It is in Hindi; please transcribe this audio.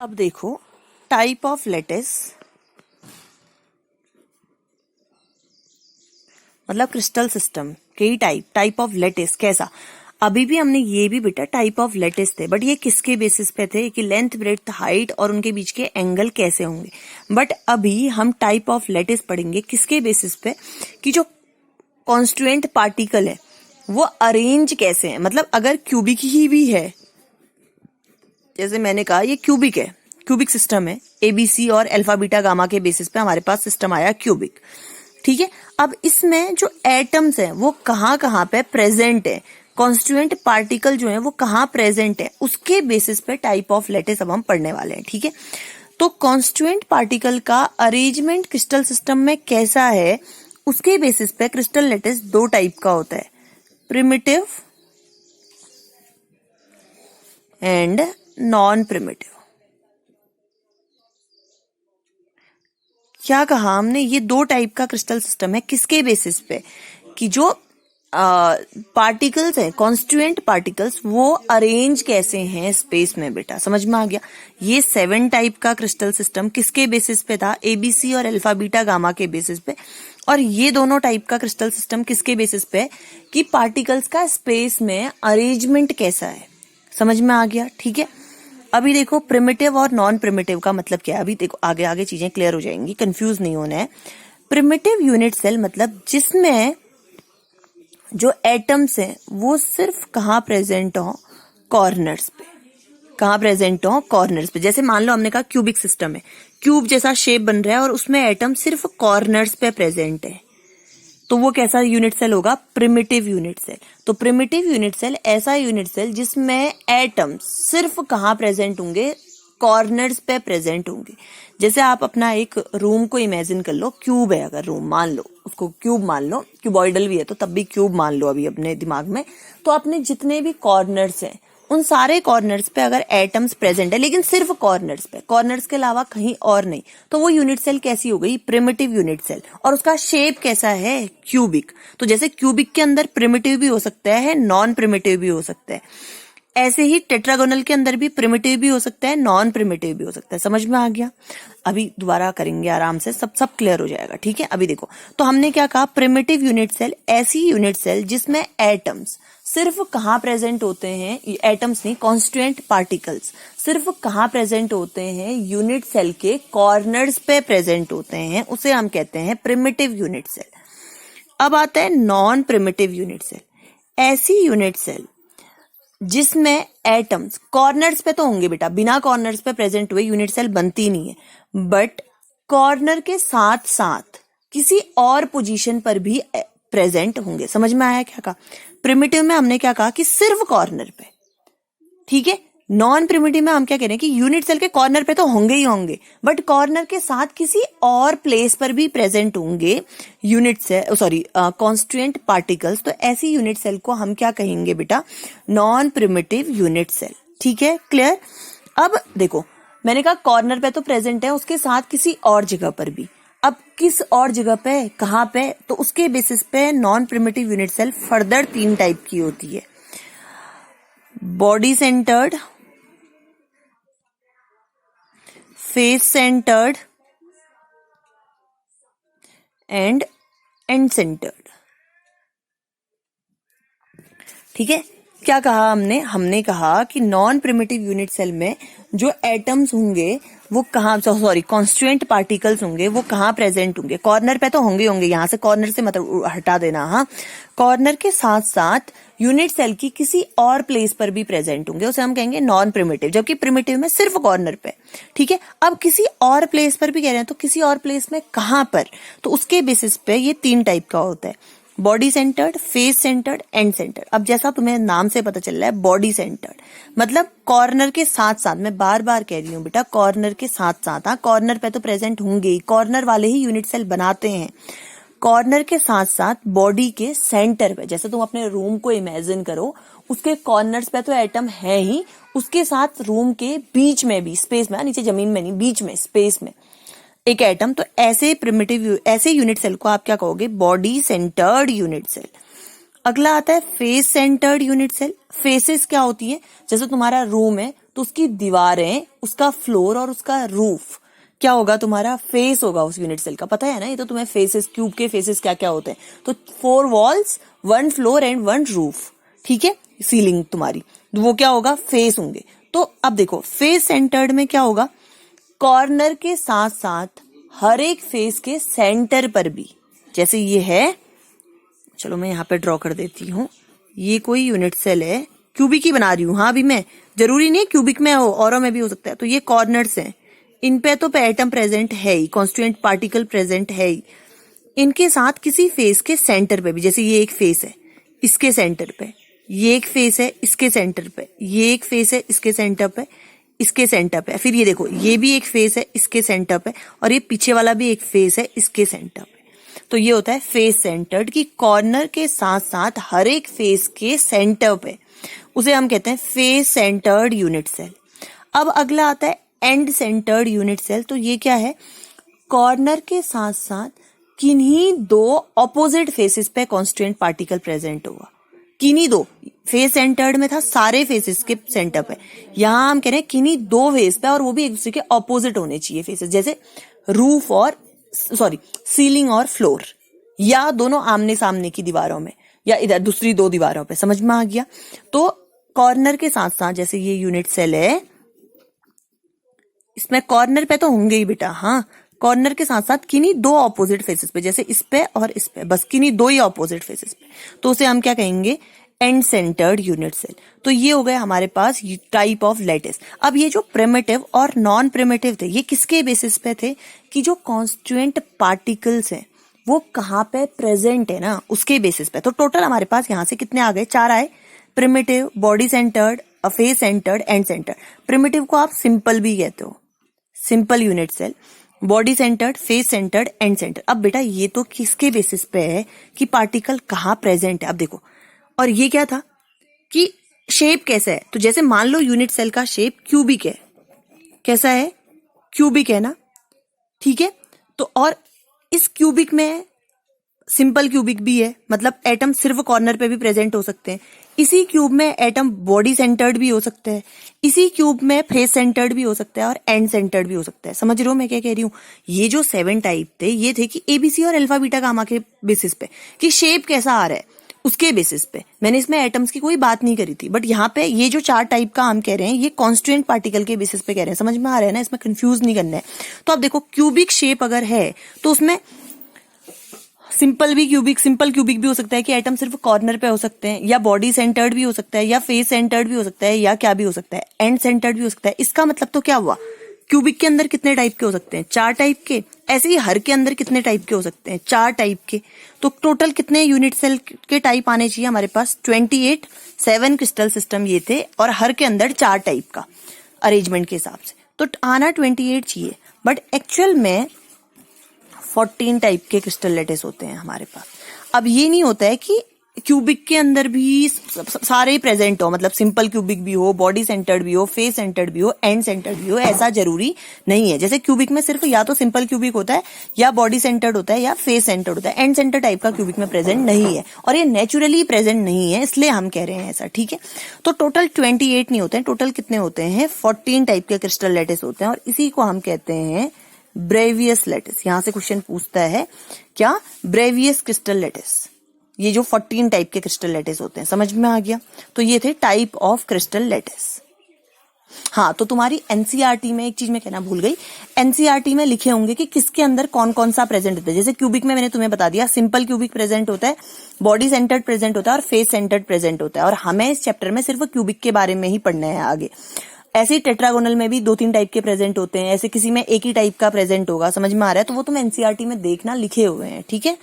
अब देखो टाइप ऑफ लेटिस मतलब क्रिस्टल सिस्टम के टाइप ऑफ लेटिस कैसा। अभी भी हमने ये भी बेटा टाइप ऑफ लेटिस थे, बट ये किसके बेसिस पे थे कि लेंथ ब्रेड्थ हाइट और उनके बीच के एंगल कैसे होंगे। बट अभी हम टाइप ऑफ लेटिस पढ़ेंगे किसके बेसिस पे कि जो कॉन्स्टिट्यूएंट पार्टिकल है वो अरेंज कैसे है। मतलब अगर क्यूबिक ही भी है, जैसे मैंने कहा ये क्यूबिक है, क्यूबिक सिस्टम है, एबीसी और अल्फा बीटा गामा के बेसिस पे हमारे पास सिस्टम आया क्यूबिक। ठीक है, अब इसमें जो एटम्स हैं वो कहाँ पे प्रेजेंट है, कॉन्स्टिट्यूएंट पार्टिकल जो है वो कहाँ प्रेजेंट है, उसके बेसिस पे टाइप ऑफ लेटिस अब हम पढ़ने वाले हैं। ठीक है, तो कॉन्स्टिट्यूएंट पार्टिकल का अरेंजमेंट क्रिस्टल सिस्टम में कैसा है उसके बेसिस पे क्रिस्टल लेटिस दो टाइप का होता है, प्रिमिटिव एंड नॉन प्रिमिटिव। क्या कहा हमने, ये दो टाइप का क्रिस्टल सिस्टम है किसके बेसिस पे कि जो पार्टिकल्स हैं, कॉन्स्टिट्यूएंट पार्टिकल्स, वो अरेंज कैसे हैं स्पेस में। बेटा समझ में आ गया। ये 7 टाइप का क्रिस्टल सिस्टम किसके बेसिस पे था, एबीसी और अल्फा बीटा गामा के बेसिस पे। और ये दोनों टाइप का क्रिस्टल सिस्टम किसके बेसिस पे कि पार्टिकल्स का स्पेस में अरेंजमेंट कैसा है। समझ में आ गया। ठीक है, अभी देखो प्रिमिटिव और नॉन प्रिमिटिव का मतलब क्या है। अभी देखो आगे आगे चीजें क्लियर हो जाएंगी, कंफ्यूज नहीं होना है। प्रिमिटिव यूनिट सेल मतलब जिसमें जो एटम्स हैं वो सिर्फ कहाँ प्रेजेंट हो, कॉर्नर्स पे। कहाँ प्रेजेंट हो, कॉर्नर्स पे। जैसे मान लो हमने कहा क्यूबिक सिस्टम है, क्यूब जैसा शेप बन रहा है और उसमें एटम सिर्फ कॉर्नर्स पे प्रेजेंट है, तो वो कैसा यूनिट सेल होगा, प्रिमिटिव यूनिट सेल। तो प्रिमिटिव यूनिट सेल ऐसा यूनिट सेल जिसमें एटम्स सिर्फ कहाँ प्रेजेंट होंगे, कॉर्नर्स पे प्रेजेंट होंगे। जैसे आप अपना एक रूम को इमेजिन कर लो, क्यूब है अगर रूम, मान लो उसको क्यूब मान लो, क्यूबॉइडल भी है तो तब भी क्यूब मान लो अभी अपने दिमाग में। तो अपने जितने भी कॉर्नर्स हैं उन सारे कॉर्नर्स पे अगर एटम्स प्रेजेंट है, लेकिन सिर्फ कॉर्नर्स पे, कॉर्नर्स के अलावा कहीं और नहीं, तो वो यूनिट सेल कैसी हो गई, प्रिमिटिव यूनिट सेल। और उसका शेप कैसा है, क्यूबिक। तो जैसे क्यूबिक के अंदर प्रिमिटिव भी हो सकता है, नॉन प्रिमिटिव भी हो सकता है, ऐसे ही टेट्रागोनल के अंदर भी प्रिमिटिव भी हो सकता है, नॉन प्रिमिटिव भी हो सकता है। समझ में आ गया। अभी दोबारा करेंगे आराम से, सब क्लियर हो जाएगा। ठीक है, अभी देखो तो हमने क्या कहा, प्रिमिटिव यूनिट सेल ऐसी यूनिट सेल जिसमें एटम्स सिर्फ कहाँ प्रेजेंट होते हैं, एटम्स नहीं, कॉन्स्टिट्यूएंट पार्टिकल्स सिर्फ कहाँ प्रेजेंट होते हैं, यूनिट सेल के कॉर्नर्स पे प्रेजेंट होते हैं, उसे हम कहते हैं प्रिमिटिव यूनिट सेल। अब आता है नॉन प्रिमिटिव यूनिट सेल, ऐसी यूनिट सेल जिसमें एटम्स कॉर्नर्स पे तो होंगे बेटा, बिना कॉर्नर्स पे प्रेजेंट हुए यूनिट सेल बनती नहीं है, बट कॉर्नर के साथ साथ किसी और पोजीशन पर भी प्रेजेंट होंगे। समझ में आया क्या कहा। प्रिमिटिव में हमने क्या कहा कि सिर्फ कॉर्नर पे। ठीक है, नॉन प्रिमिटिव में हम क्या कह रहे हैं कि यूनिट सेल के कॉर्नर पे तो होंगे ही होंगे, बट कॉर्नर के साथ किसी और प्लेस पर भी प्रेजेंट होंगे unit cell, sorry constituent particles. तो ऐसी यूनिट सेल को हम क्या कहेंगे बेटा, नॉन प्रिमिटिव यूनिट सेल। ठीक है, क्लियर। अब देखो मैंने कहा कॉर्नर पे तो प्रेजेंट है, उसके साथ किसी और जगह पर भी। अब किस और जगह पे, कहाँ पे, तो उसके बेसिस पे non primitive unit cell further 3 type की होती है, body centred, face centred end end centred. ठीक है, क्या कहा हमने कहा कि नॉन प्रिमिटिव यूनिट सेल में जो एटम्स होंगे वो कहाँ, सॉरी कॉन्स्टिट्यूएंट पार्टिकल्स होंगे वो कहाँ प्रेजेंट होंगे, कॉर्नर पे तो होंगे, यहां से कॉर्नर से मतलब हटा देना। हाँ, कॉर्नर के साथ साथ यूनिट सेल की किसी और प्लेस पर भी प्रेजेंट होंगे, उसे हम कहेंगे नॉन प्रिमिटिव, जबकि प्रिमिटिव में सिर्फ कॉर्नर पे। ठीक है, अब किसी और प्लेस पर भी कह रहे हैं, तो किसी और प्लेस में कहां पर, तो उसके बेसिस पे ये 3 टाइप का होता है, body centred, face centred, end centred. अब जैसा तुम्हें नाम से पता चल रहा है, बॉडी सेंटर्ड मतलब कॉर्नर के साथ साथ, मैं बार बार कह रही हूँ बेटा, कॉर्नर के साथ साथ, हाँ कॉर्नर पे तो प्रेजेंट होंगे ही, कॉर्नर वाले ही यूनिट सेल बनाते हैं। कॉर्नर के साथ साथ बॉडी के सेंटर पे, जैसे तुम अपने रूम को इमेजिन करो, उसके कॉर्नर्स पे तो एटम है ही, उसके साथ रूम के बीच में भी, स्पेस में, नीचे जमीन में नहीं, बीच में स्पेस में एक एटम। तो ऐसे प्रिमिटिव, ऐसे यूनिट सेल को आप क्या कहोगे, बॉडी सेंटर्ड यूनिट सेल। अगला आता है face centred unit cell. Faces क्या होती है, जैसे तुम्हारा रूम है तो उसकी दीवारें, उसका फ्लोर और उसका रूफ क्या होगा, तुम्हारा फेस होगा उस यूनिट सेल का। पता है ना, ये तो तुम्हें फेसेस, क्यूब के फेसेस क्या क्या होते हैं। तो 4 वॉल्स, 1 फ्लोर एंड 1 रूफ, ठीक है, सीलिंग तुम्हारी, तो वो क्या होगा, फेस होंगे। तो अब देखो फेस सेंटर्ड में क्या होगा, कॉर्नर के साथ साथ हर एक फेस के सेंटर पर भी, जैसे ये है, चलो मैं यहाँ पे ड्रॉ कर देती हूँ, ये कोई यूनिट सेल है, क्यूबिक ही बना रही हूँ, हाँ अभी मैं, जरूरी नहीं क्यूबिक में हो, औरों में भी हो सकता है। तो ये कॉर्नर्स हैं, इन पे तो एटम प्रेजेंट है ही, कॉन्स्टिट्यूएंट पार्टिकल प्रेजेंट है ही। इनके साथ किसी फेस के सेंटर पे भी, जैसे ये एक फेस है, इसके सेंटर पे, ये एक फेस है, इसके सेंटर पे, ये एक फेस है, इसके सेंटर पे, इसके सेंटर पे, फिर ये देखो ये भी एक फेस है, इसके सेंटर पे, और ये पीछे वाला भी एक फेस है, इसके सेंटर पे। तो ये होता है फेस सेंटर्ड, की कॉर्नर के साथ साथ हर एक फेस के सेंटर पे, उसे हम कहते हैं फेस सेंटर्ड यूनिट सेल। अब अगला आता है एंड सेंटर्ड यूनिट सेल। तो ये क्या है, कॉर्नर के साथ साथ किन्हीं 2 ऑपोजिट फेसेस पे कॉन्स्टिट्यूएंट पार्टिकल प्रेजेंट होगा, किन्हीं 2, फेस सेंटर्ड में था सारे फेसेस के सेंटर पे, यहां हम कह रहे हैं किन्हीं 2 फेस पे, और वो भी एक दूसरे के ऑपोजिट होने चाहिए फेसेस, जैसे रूफ और सीलिंग और फ्लोर, या दोनों आमने सामने की दीवारों में, या इधर दूसरी 2 दीवारों पे। समझ में आ गया। तो कॉर्नर के साथ साथ, जैसे ये यूनिट सेल है, इसमें कॉर्नर पे तो होंगे ही बेटा, हाँ, कॉर्नर के साथ साथ किन्हीं 2 ऑपोजिट फेसेस पे, जैसे इस पे और इस पे, बस किन्हीं 2 ही ऑपोजिट फेसेस पे, तो उसे हम क्या कहेंगे, एंड सेंटर्ड यूनिट सेल। तो ये हो गए हमारे पास टाइप ऑफ लैटिस। अब ये जो प्रिमिटिव और नॉन प्रिमिटिव थे, ये किसके बेसिस पे थे, कि जो कॉन्स्टिट्यूएंट पार्टिकल्स हैं वो कहाँ पे प्रेजेंट है ना, उसके बेसिस पे। तो टोटल हमारे पास यहाँ से कितने आ गए, 4 आए, primitive, body centred, face centred, end centred. Primitive को आप सिंपल भी कहते हो, simple unit cell, body centred, face centred, end centred. अब बेटा ये तो किसके बेसिस पे है, कि पार्टिकल कहाँ प्रेजेंट है। अब देखो, और ये क्या था, कि शेप कैसा है, तो जैसे मान लो यूनिट सेल का शेप क्यूबिक है, कैसा है, क्यूबिक है ना, ठीक है। तो और इस क्यूबिक में सिंपल क्यूबिक भी है, मतलब एटम सिर्फ कॉर्नर पे भी प्रेजेंट हो सकते हैं। इसी क्यूब में एटम बॉडी सेंटर्ड भी हो सकते हैं, इसी क्यूब में फेस सेंटर्ड भी हो सकता है, और एंड सेंटर्ड भी हो सकता है। समझ रहे हो मैं क्या कह रही हूँ। ये जो 7 टाइप थे, ये थे कि एबीसी और अल्फा बीटा गामा के बेसिस पे, कि शेप कैसा आ रहा है उसके बेसिस पे। मैंने इसमें एटम्स की कोई बात नहीं करी थी, बट यहाँ पे ये जो 4 टाइप का हम कह रहे हैं, ये कॉन्स्टिट्यूएंट पार्टिकल के बेसिस पे कह रहे हैं। समझ में आ रहा है ना, इसमें कंफ्यूज नहीं करना है। तो अब देखो, क्यूबिक शेप अगर है तो उसमें सिंपल क्यूबिक भी हो सकता है, कि एटम सिर्फ कॉर्नर पे हो सकते हैं, या बॉडी सेंटर्ड भी हो सकता है, या फेस सेंटर्ड भी हो सकता है, या क्या भी हो सकता है, एंड सेंटर्ड भी हो सकता है। इसका मतलब तो क्या हुआ, क्यूबिक के अंदर कितने टाइप के हो सकते हैं, 4 टाइप के। ऐसे ही हर के अंदर कितने टाइप के हो सकते हैं, 4 टाइप के। तो टोटल कितने यूनिट सेल के टाइप आने चाहिए हमारे पास, 28, 7 क्रिस्टल सिस्टम ये थे, और हर के अंदर 4 टाइप का अरेंजमेंट के हिसाब से। तो आना 28 चाहिए, बट एक्चुअल में 14 टाइप के क्रिस्टल लैटिस होते हैं हमारे पास। अब ये नहीं होता है कि क्यूबिक के अंदर भी सारे ही प्रेजेंट हो, मतलब सिंपल क्यूबिक भी हो, बॉडी सेंटर्ड भी हो, फेस सेंटर्ड भी हो, एंड सेंटर्ड भी हो, ऐसा जरूरी नहीं है। जैसे क्यूबिक में सिर्फ या तो सिंपल क्यूबिक होता है, या बॉडी सेंटर्ड होता है, या फेस सेंटर्ड होता है, एंड सेंटर टाइप का क्यूबिक में प्रेजेंट नहीं है, और ये नेचुरली प्रेजेंट नहीं है, इसलिए हम कह रहे हैं ऐसा, ठीक है। तो टोटल 28 नहीं होते हैं, टोटल कितने होते हैं, 14 टाइप के क्रिस्टल लैटिस होते हैं, और इसी को हम कहते हैं ब्रेवियस लैटिस। यहां से क्वेश्चन पूछता है क्या, ब्रेवियस क्रिस्टल लैटिस, ये जो 14 टाइप के क्रिस्टल लैटिस होते हैं। समझ में आ गया। तो ये थे टाइप ऑफ क्रिस्टल लैटिस। हाँ, तो तुम्हारी एनसीईआरटी में एक चीज मैं कहना भूल गई, एनसीईआरटी में लिखे होंगे कि किसके अंदर कौन कौन सा प्रेजेंट होता है। जैसे क्यूबिक में मैंने तुम्हें बता दिया, सिंपल क्यूबिक प्रेजेंट होता है, बॉडी सेंटर्ड प्रेजेंट होता है, और फेस सेंटर्ड प्रेजेंट होता है। और हमें इस चैप्टर में सिर्फ क्यूबिक के बारे में ही पढ़ना है आगे। ऐसे ही टेट्रागोनल में भी 2-3 टाइप के प्रेजेंट होते हैं, ऐसे किसी में एक ही टाइप का प्रेजेंट होगा। समझ में आ रहा है। तो वो तुम एनसीईआरटी में देखना, लिखे हुए हैं, ठीक है।